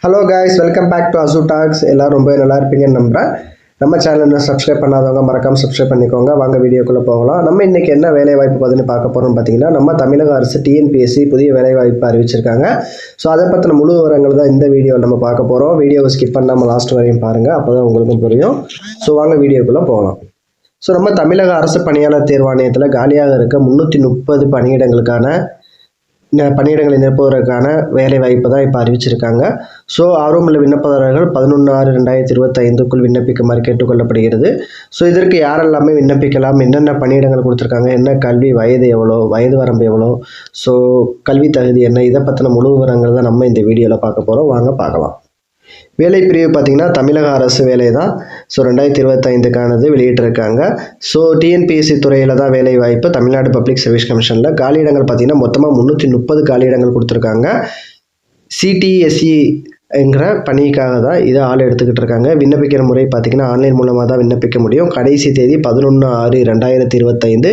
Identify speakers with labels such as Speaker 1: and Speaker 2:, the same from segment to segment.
Speaker 1: Hello guys, welcome back to Asu talks. எல்லோரும் ரொம்ப நல்லா இருப்பீங்கன்னு நம்புகிறேன். நம்ம சேனல் சப்ஸ்கிரைப் பண்ணாதவங்க மறக்காமல் சப்ஸ்கிரைப் பண்ணிக்கோங்க. வாங்க வீடியோக்குள்ளே போகலாம். நம்ம இன்றைக்கி என்ன வேலைவாய்ப்பு பார்த்துன்னு பார்க்க போகிறோம்னு பார்த்தீங்கன்னா, நம்ம தமிழக அரசு டிஎன்பிஎஸ்சி புதிய வேலைவாய்ப்பு அறிவிச்சிருக்காங்க. ஸோ அதை பற்றின முழு விவரங்கள் தான் இந்த வீடியோவில் நம்ம பார்க்க போகிறோம். வீடியோவை ஸ்கிப் பண்ணாமல் லாஸ்ட் வரையும் பாருங்கள், அப்போ தான் உங்களுக்கும் புரியும். ஸோ வாங்க வீடியோக்குள்ளே போகலாம். ஸோ நம்ம தமிழக அரசு பணியாளர் தேர்வாணையத்தில் காலியாக இருக்க 330 பணியிடங்களுக்கான பணியிடங்களை நிரப்புவதற்கான வேலை வாய்ப்பு தான் இப்போ அறிவிச்சிருக்காங்க. ஸோ ஆர்வமுள்ள விண்ணப்பதாரர்கள் 11/6/2025க்குள் விண்ணப்பிக்குமாறு கேட்டுக்கொள்ளப்படுகிறது. ஸோ இதற்கு யாரெல்லாமே விண்ணப்பிக்கலாம், என்னென்ன பணியிடங்கள் கொடுத்துருக்காங்க, என்ன கல்வி, வயது எவ்வளோ, வயது வரம்பு எவ்வளோ, ஸோ கல்வி தகுதி என்ன, இதை பற்றின முழு விவரங்கள் தான் நம்ம இந்த வீடியோவில் பார்க்க போகிறோம். வாங்க பார்க்கலாம். வேலை பிரிவு பார்த்திங்கன்னா தமிழக அரசு வேலை தான். ஸோ 2025க்கானது வெளியிட்டிருக்காங்க. ஸோ டிஎன்பிஎஸ்சி துறையில் தான் வேலை வாய்ப்பு. தமிழ்நாடு பப்ளிக் சர்வீஸ் கமிஷனில் காலியிடங்கள் பார்த்திங்கன்னா மொத்தமாக 330 காலியிடங்கள் கொடுத்துருக்காங்க. சிடிஎஸ்இ என்கிற பணிக்காக தான் இதை ஆள் எடுத்துக்கிட்டு இருக்காங்க. விண்ணப்பிக்கிற முறை பார்த்திங்கன்னா ஆன்லைன் மூலமாக தான் விண்ணப்பிக்க முடியும். கடைசி தேதி 11/6/2025.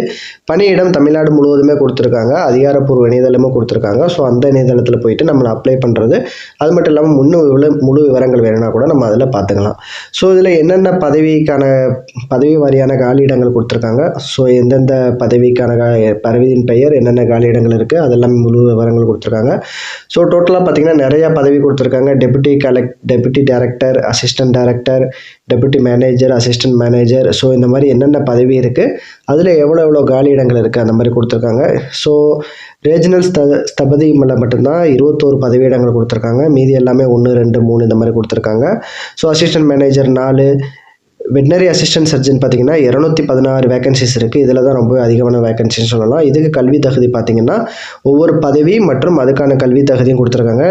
Speaker 1: பணியிடம் தமிழ்நாடு முழுவதுமே கொடுத்துருக்காங்க. அதிகாரப்பூர்வ இணையதளமும் கொடுத்துருக்காங்க. ஸோ அந்த இணையதளத்தில் போயிட்டு நம்மளை அப்ளை பண்ணுறது, அது மட்டும் இல்லாமல் முழு விவரங்கள் வேணும்னா கூட நம்ம அதில் பார்த்துக்கலாம். ஸோ இதில் என்னென்ன பதவி வாரியான காலியிடங்கள் கொடுத்துருக்காங்க, ஸோ எந்தெந்த பதவிக்கான பதவியின் பெயர், என்னென்ன காலியிடங்கள் இருக்குது, அதெல்லாம் முழு விவரங்கள் கொடுத்துருக்காங்க. ஸோ டோட்டலாக பார்த்திங்கன்னா நிறையா பதவி கொடுத்துருக்காங்க. Deputy director, assistant director, deputy manager, assistant manager, so இந்த மாதிரி என்னென்ன பதவி இருக்குது, அதில் எவ்வளோ காலியிடங்கள் இருக்குது அந்த மாதிரி கொடுத்துருக்காங்க. ஸோ ரீஜனல் ஸ்தபதி மட்டும்தான் 21 பதவியிடங்கள் கொடுத்துருக்காங்க. மீதி எல்லாமே 1, 2, 3 இந்த மாதிரி கொடுத்துருக்காங்க. So assistant manager 4, veterinary assistant surgeon பார்த்திங்கன்னா 216 வேகன்சிஸ் இருக்குது. இதில் தான் ரொம்ப அதிகமான வேகன்சின்னு சொல்லலாம். இதுக்கு கல்வி தகுதி பார்த்திங்கன்னா ஒவ்வொரு பதவி மற்றும் அதுக்கான கல்வி தகுதியும் கொடுத்துருக்காங்க.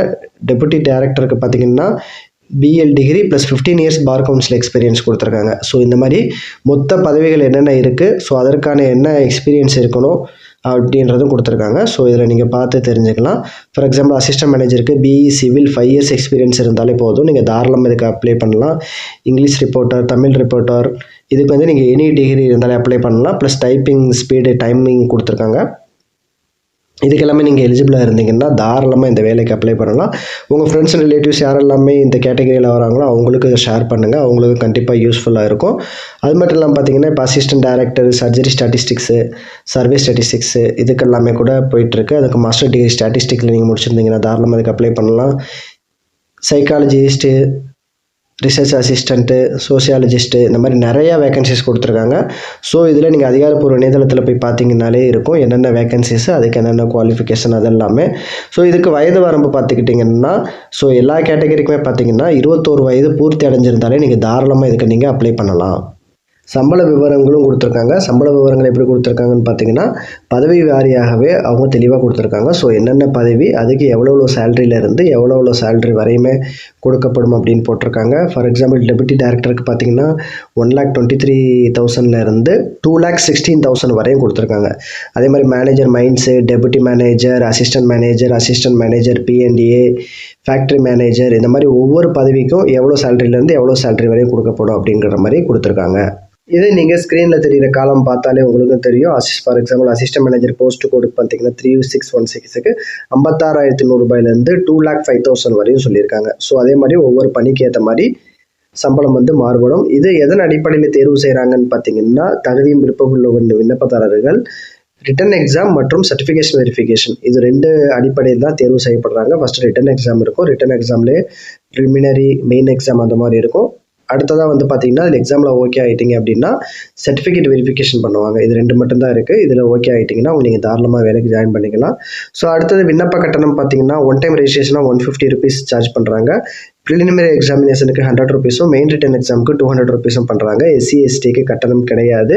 Speaker 1: டெபுட்டி டைரக்டருக்கு பார்த்திங்கன்னா BL degree plus 15 years bar council experience கொடுத்துருக்காங்க. ஸோ இந்த மாதிரி மொத்த பதவிகள் என்னென்ன இருக்குது, ஸோ அதற்கான என்ன எக்ஸ்பீரியன்ஸ் இருக்கணும் அப்படின்றதும் கொடுத்துருக்காங்க. ஸோ இதில் நீங்கள் பார்த்து தெரிஞ்சுக்கலாம். ஃபார் எக்ஸாம்பிள் அசிஸ்டன்ட் மேனேஜருக்கு பிஇ சிவில் 5 இயர்ஸ் எக்ஸ்பீரியன்ஸ் இருந்தாலே போதும், நீங்கள் தாராளமாக இதுக்கு அப்ளை பண்ணலாம். இங்கிலீஷ் ரிப்போர்ட்டர், தமிழ் ரிப்போர்ட்டர், இதுக்கு நீங்கள் எனி டிகிரி இருந்தாலே அப்ளை பண்ணலாம். ப்ளஸ் டைப்பிங் ஸ்பீடு, டைமிங் கொடுத்துருக்காங்க. இதுக்கு எல்லாமே நீங்கள் எலிஜிபிளாக இருந்தீங்கன்னா தாராளமாக இந்த வேலைக்கு அப்ளை பண்ணலாம். உங்கள் ஃப்ரெண்ட்ஸ் அண்ட் ரிலேட்டிவ்ஸ் யாரெல்லாமே இந்த கேட்டகரியில் வராங்களோ அவங்களுக்கு இதை ஷேர் பண்ணுங்கள். அவங்களுக்கு கண்டிப்பாக யூஸ்ஃபுல்லாக இருக்கும். அது மட்டும் இல்லாமல் பார்த்தீங்கன்னா இப்போ assistant director, surgery statistics, survey statistics, இதுக்கெல்லாமே கூட போயிட்டுருக்கு. அதுக்கு மாஸ்டர் டிகிரி ஸ்டாட்டிஸ்டிக்கில் நீங்கள் முடிச்சிருந்தீங்கன்னா தாராளமாக இதுக்கு அப்ளை பண்ணலாம். சைக்காலஜிஸ்ட்டு, ரிசர்ச் அசிஸ்டண்ட்டு, சோசியாலஜிஸ்ட்டு, இந்த மாதிரி நிறையா வேகன்சிஸ் கொடுத்துருக்காங்க. ஸோ இதில் நீங்கள் அதிகாரப்பூர்வ இணையதளத்தில் போய் பார்த்தீங்கன்னாலே இருக்கும் என்னென்ன வேகன்சிஸ், அதுக்கு என்னென்ன குவாலிஃபிகேஷன் அதெல்லாமே. ஸோ இதுக்கு வயது வரம்பு பார்த்துக்கிட்டிங்கன்னா, ஸோ எல்லா கேட்டகரிக்குமே பார்த்தீங்கன்னா 21 வயது பூர்த்தி அடைஞ்சிருந்தாலே நீங்கள் தாராளமாக இதுக்கு நீங்கள் அப்ளை பண்ணலாம். சம்பள விவரங்களும் கொடுத்துருக்காங்க. சம்பள விவரங்கள் எப்படி கொடுத்துருக்காங்கன்னு பார்த்தீங்கன்னா பதவி வாரியாகவே அவங்க தெளிவாக கொடுத்துருக்காங்க. ஸோ என்னென்ன பதவி, அதுக்கு எவ்வளோ சேலரியிலேருந்து எவ்வளோ சேலரி வரையுமே கொடுக்கப்படும் அப்படின்னு போட்டிருக்காங்க. ஃபார் எக்ஸாம்பிள் டெபுட்டி டைரக்டருக்கு பார்த்தீங்கன்னா 1,23,000 2,16,000 வரையும் கொடுத்துருக்காங்க. அதே மாதிரி manager mines, deputy manager, assistant manager பிஎன்டிஏ, ஃபேக்ட்ரி மேனேஜர், இந்த மாதிரி ஒவ்வொரு பதவிக்கும் எவ்வளோ சேலரியிலேருந்து எவ்வளோ சேலரி வரையும் கொடுக்கப்படும் அப்படிங்கிற மாதிரி கொடுத்துருக்காங்க. இது நீங்கள் ஸ்க்ரீனில் தெரிகிற காலம் பார்த்தாலே உங்களுக்கும் தெரியும். For example assistant manager post கோடு பார்த்தீங்கன்னா 3616க்கு 56,100 ரூபாயிலேருந்து 2,05,000 வரையும் சொல்லியிருக்காங்க. ஸோ அதே மாதிரி ஒவ்வொரு பணிக்கு ஏற்ற மாதிரி சம்பளம் மாறுபடும். இது எதன் அடிப்படையில் தேர்வு செய்கிறாங்கன்னு பார்த்தீங்கன்னா தகுதியும் விருப்பமுள்ள விண்ணப்பதாரர்கள் ரிட்டன் எக்ஸாம் மற்றும் சர்டிஃபிகேஷன் வெரிஃபிகேஷன், இது 2 அடிப்படையில் தான் தேர்வு செய்யப்படுறாங்க. ஃபஸ்ட்டு ரிட்டன் எக்ஸாம் இருக்கும். ரிட்டன் எக்ஸாம்லேயே ப்ரிலிமினரி, மெயின் எக்ஸாம் அந்த மாதிரி இருக்கும். அடுத்ததாக பார்த்தீங்கன்னா அதில் எக்ஸாமில் ஓகே ஆகிட்டிங்க அப்படின்னா சர்டிஃபிகேட் வெரிஃபிகேஷன் பண்ணுவாங்க. இது 2 மட்டும்தான் இருக்குது. இதில் ஓகே ஆகிட்டிங்கன்னா நீங்கள் தாராளமாக வேலைக்கு ஜாயின் பண்ணிக்கலாம். ஸோ அடுத்தது விண்ணப்ப கட்டணம் பார்த்தீங்கன்னா ஒன் டைம் ரெஜிஸ்ட்ரேஷனாக 150 ருபீஸ் சார்ஜ் பண்ணுறாங்க. ப்ரிலிமினரி எக்ஸாமினேஷனுக்கு 100 ருபீஸும், மெயின் ரிட்டன் எக்ஸாமுக்கு 200 ருபீஸும் பண்ணுறாங்க. எஸ்சி எஸ்டிக்கு கட்டணம் கிடையாது.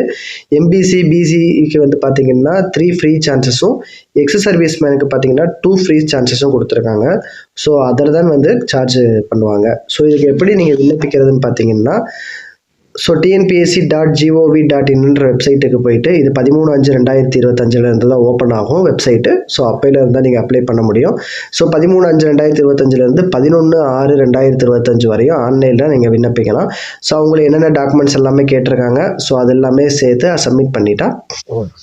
Speaker 1: எம்பிசி பிசிக்கு பார்த்தீங்கன்னா 3 ஃப்ரீ சான்சஸும், எக்ஸ் சர்வீஸ் மேனுக்கு பார்த்தீங்கன்னா 2 ஃப்ரீ சான்சஸும் கொடுத்துருக்காங்க. ஸோ அதர் தான் சார்ஜ் பண்ணுவாங்க. ஸோ இதுக்கு எப்படி நீங்கள் விண்ணப்பிக்கிறதுன்னு பார்த்தீங்கன்னா ஸோ tnpsc.gov.in வெப்சைட்டுக்கு போயிட்டு இது 13/5/2025 தான் ஓப்பன் ஆகும் வெப்சைட்டு. ஸோ அப்பையில் இருந்தால் நீங்கள் அப்ளை பண்ண முடியும். ஸோ 13/5/2025 11/6/2025 வரையும் ஆன்லைனில் நீங்கள் விண்ணப்பிக்கலாம். ஸோ அவங்களுக்கு என்னென்ன டாக்குமெண்ட்ஸ் எல்லாமே கேட்டிருக்காங்க. ஸோ அது எல்லாமே சேர்த்து சப்மிட் பண்ணிட்டா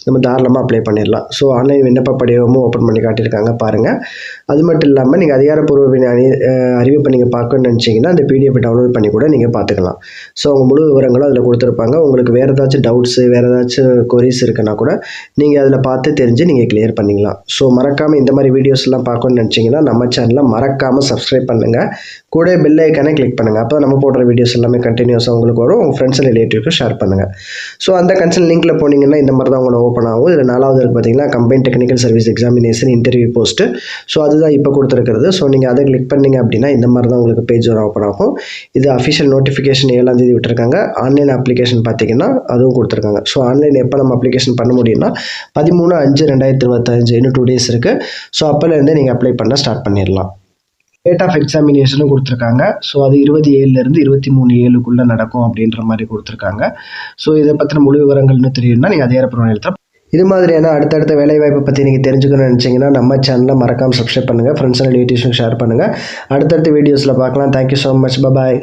Speaker 1: நம்ம தாராளமாக அப்ளை பண்ணிடலாம். ஸோ ஆன்லைன் விண்ணப்ப படிவமும் ஓப்பன் பண்ணி காட்டியிருக்காங்க பாருங்கள். அது மட்டும் இல்லாமல் நீங்கள் அதிகாரப்பூர்வ அறிவிப்பை நீங்கள் பார்க்கணும்னு நினச்சிங்கன்னா அந்த பிடிஎஃப் டவுன்லோட் பண்ணி கூட நீங்கள் பார்த்துக்கலாம். ஸோ அவங்க முழு விவரங்களும் அதில் கொடுத்துருப்பாங்க. உங்களுக்கு வேறு ஏதாச்சும் டவுட்ஸு வேறு ஏதாச்சும் கொரிஸ் இருக்குன்னா கூட நீங்கள் அதில் பார்த்து தெரிஞ்சு நீங்கள் கிளியர் பண்ணிக்கலாம். ஸோ மறக்காமல் இந்த மாதிரி வீடியோஸ்லாம் பார்க்கணும்னு நினச்சிங்கன்னா நம்ம சேனலை மறக்காமல் சப்ஸ்கிரைப் பண்ணுங்கள். கூட பெல் ஐக்கானே கிளிக் பண்ணுங்கள். அப்போ நம்ம போடுற வீடியோஸ் எல்லாமே கண்டினியூஸாக உங்களுக்கு வரும். உங்கள் ஃப்ரெண்ட்ஸ் அண்ட் ரிலேட்டிவ்க்கு ஷேர் பண்ணுங்கள். ஸோ அந்த கன்சல்ட் லிங்க்கில் போனீங்கன்னா இந்த மாதிரி தான் உங்களுக்கு ஓப்பன் ஆகும். இதில் 4வது இருக்குது பார்த்தீங்கன்னா combine technical service examination interview post. So அதுதான் இப்போ கொடுத்துருக்கிறது. ஸோ நீங்கள் அதை கிளிக் பண்ணிங்க அப்படின்னா இந்த மாதிரி தான் உங்களுக்கு பேஜ் ஓப்பன் ஆகும். இது அஃபிஷியல் நோட்டிஃபிகேஷன் 7ஆம் தேதி விட்டுருக்காங்க. ஆன்லைன் அப்ளிகேஷன் பார்த்தீங்கன்னா அதுவும் கொடுத்துருக்காங்க. ஸோ ஆன்லைன் எப்போ நம்ம அப்ளிகேஷன் பண்ண முடியும்னா 13/5/2025 இன்னும் 2 days இருக்குது. ஸோ அப்போலேருந்தே நீங்கள் அப்ளை பண்ண ஸ்டார்ட் பண்ணிடலாம். டேட் ஆஃப் எக்ஸாமினேஷனும் கொடுத்துருக்காங்க. ஸோ அது 27 23/7 நடக்கும் அப்படின்ற மாதிரி கொடுத்துருக்காங்க. ஸோ இதை பற்றின முழு விவரங்கள் இன்னும் தெரியும்னா நீங்கள் அதிகாரப்பூர்வ நிலையத்தில் இது மாதிரியான அடுத்தடுத்த வேலைவாய்ப்பை பற்றி நீங்கள் தெரிஞ்சுக்கணும்னு நினச்சிங்கன்னா நம்ம சேனலை மறக்காமல் சப்ஸ்கிரைப் பண்ணுங்கள். ஃப்ரெண்ட்ஸ் அண்ட் ரிலேட்டிவ்ஸும் ஷேர் பண்ணுங்கள். அடுத்தடுத்த வீடியோஸில் பார்க்கலாம். Thank you so much. பபாய்.